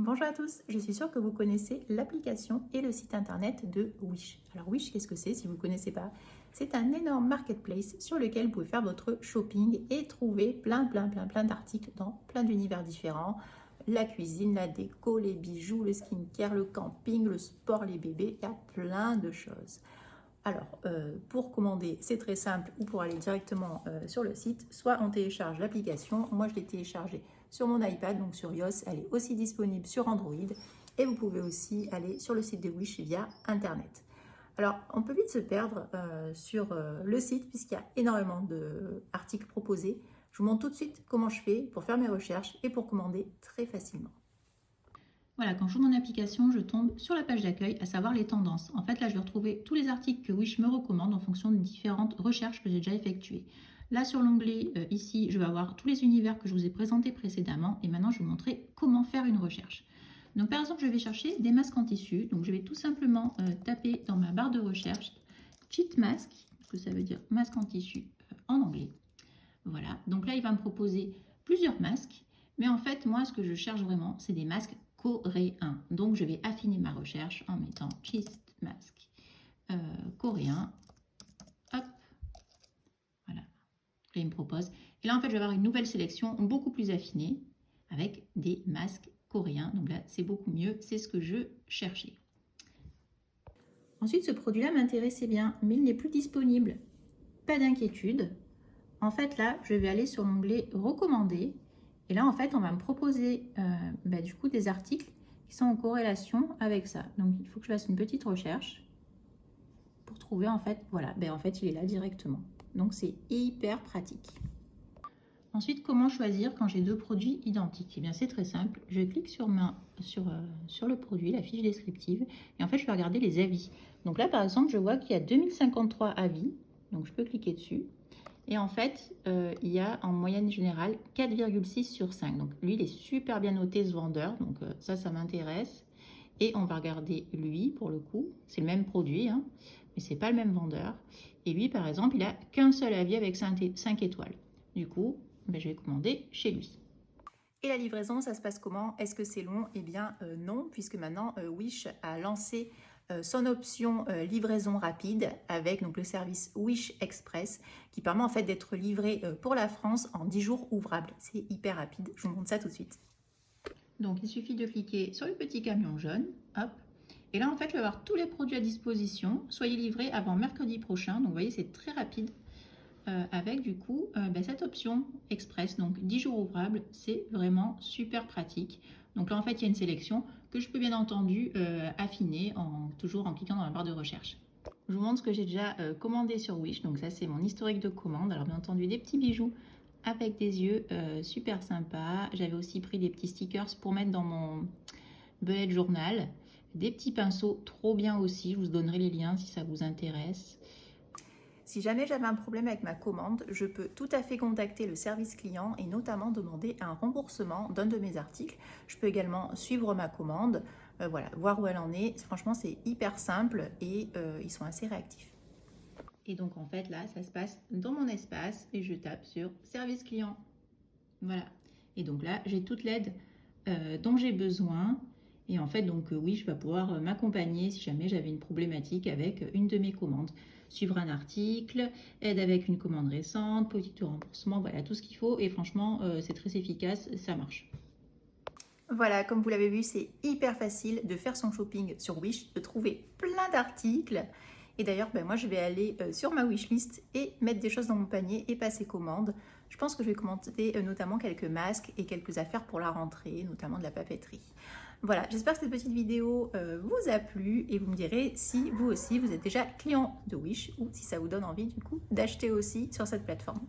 Bonjour à tous, je suis sûre que vous connaissez l'application et le site internet de Wish. Alors Wish, qu'est-ce que c'est si vous ne connaissez pas? C'est un énorme marketplace sur lequel vous pouvez faire votre shopping et trouver plein d'articles dans plein d'univers différents. La cuisine, la déco, les bijoux, le skincare, le camping, le sport, les bébés, il y a plein de choses. Alors, pour commander, c'est très simple, ou pour aller directement sur le site, soit on télécharge l'application. Moi, je l'ai téléchargée sur mon iPad, donc sur iOS. Elle est aussi disponible sur Android. Et vous pouvez aussi aller sur le site de Wish via Internet. Alors, on peut vite se perdre sur le site, puisqu'il y a énormément d'articles proposés. Je vous montre tout de suite comment je fais pour faire mes recherches et pour commander très facilement. Voilà, quand j'ouvre mon application, je tombe sur la page d'accueil, à savoir les tendances. En fait, là, je vais retrouver tous les articles que Wish me recommande en fonction de différentes recherches que j'ai déjà effectuées. Là, sur l'onglet, ici, je vais avoir tous les univers que je vous ai présentés précédemment. Et maintenant, je vais vous montrer comment faire une recherche. Donc, par exemple, je vais chercher des masques en tissu. Donc, je vais tout simplement taper dans ma barre de recherche « cheat mask », ce que ça veut dire masque en tissu en anglais. Voilà, donc là, il va me proposer plusieurs masques. Mais en fait, moi, ce que je cherche vraiment, c'est des masques coréen. Donc, je vais affiner ma recherche en mettant cheat mask coréen. Hop. Voilà. Là, il me propose. Et là, en fait, je vais avoir une nouvelle sélection beaucoup plus affinée avec des masques coréens. Donc là, c'est beaucoup mieux. C'est ce que je cherchais. Ensuite, ce produit-là m'intéressait bien, mais il n'est plus disponible. Pas d'inquiétude. En fait, là, je vais aller sur l'onglet recommandés. Et là, en fait, on va me proposer du coup des articles qui sont en corrélation avec ça. Donc, il faut que je fasse une petite recherche pour trouver, en fait, voilà, en fait, il est là directement. Donc, c'est hyper pratique. Ensuite, comment choisir quand j'ai deux produits identiques? Eh bien, c'est très simple. Je clique sur le produit, la fiche descriptive, et en fait, je vais regarder les avis. Donc là, par exemple, je vois qu'il y a 2053 avis. Donc, je peux cliquer dessus. Et en fait, il y a en moyenne générale 4,6 sur 5. Donc lui, il est super bien noté, ce vendeur. Donc ça m'intéresse. Et on va regarder lui, pour le coup. C'est le même produit, hein, mais ce n'est pas le même vendeur. Et lui, par exemple, il n'a qu'un seul avis avec 5 étoiles. Du coup, je vais commander chez lui. Et la livraison, ça se passe comment? Est-ce que c'est long? Eh bien non, puisque maintenant Wish a lancé son option livraison rapide avec donc, le service Wish Express qui permet en fait d'être livré pour la France en 10 jours ouvrables. C'est hyper rapide, je vous montre ça tout de suite. Donc il suffit de cliquer sur le petit camion jaune, hop, et là en fait je vais avoir tous les produits à disposition. Soyez livrés avant mercredi prochain, donc vous voyez c'est très rapide. Avec du coup cette option express, donc 10 jours ouvrables, c'est vraiment super pratique. Donc là en fait il y a une sélection que je peux bien entendu affiner toujours en cliquant dans la barre de recherche. Je vous montre ce que j'ai déjà commandé sur Wish, donc ça c'est mon historique de commande. Alors bien entendu des petits bijoux avec des yeux super sympas. J'avais aussi pris des petits stickers pour mettre dans mon bullet journal. Des petits pinceaux trop bien aussi, je vous donnerai les liens si ça vous intéresse. Si jamais j'avais un problème avec ma commande, je peux tout à fait contacter le service client et notamment demander un remboursement d'un de mes articles. Je peux également suivre ma commande, voilà, voir où elle en est. Franchement, c'est hyper simple et ils sont assez réactifs. Et donc, en fait, là, ça se passe dans mon espace et je tape sur service client. Voilà. Et donc là, j'ai toute l'aide dont j'ai besoin. Et en fait, donc oui, je vais pouvoir m'accompagner si jamais j'avais une problématique avec une de mes commandes. Suivre un article, aide avec une commande récente, politique de remboursement, voilà tout ce qu'il faut. Et franchement, c'est très efficace, ça marche. Voilà, comme vous l'avez vu, c'est hyper facile de faire son shopping sur Wish, de trouver plein d'articles. Et d'ailleurs, moi, je vais aller sur ma wishlist et mettre des choses dans mon panier et passer commande. Je pense que je vais commander notamment quelques masques et quelques affaires pour la rentrée, notamment de la papeterie. Voilà, j'espère que cette petite vidéo vous a plu et vous me direz si vous aussi, vous êtes déjà client de Wish ou si ça vous donne envie du coup d'acheter aussi sur cette plateforme.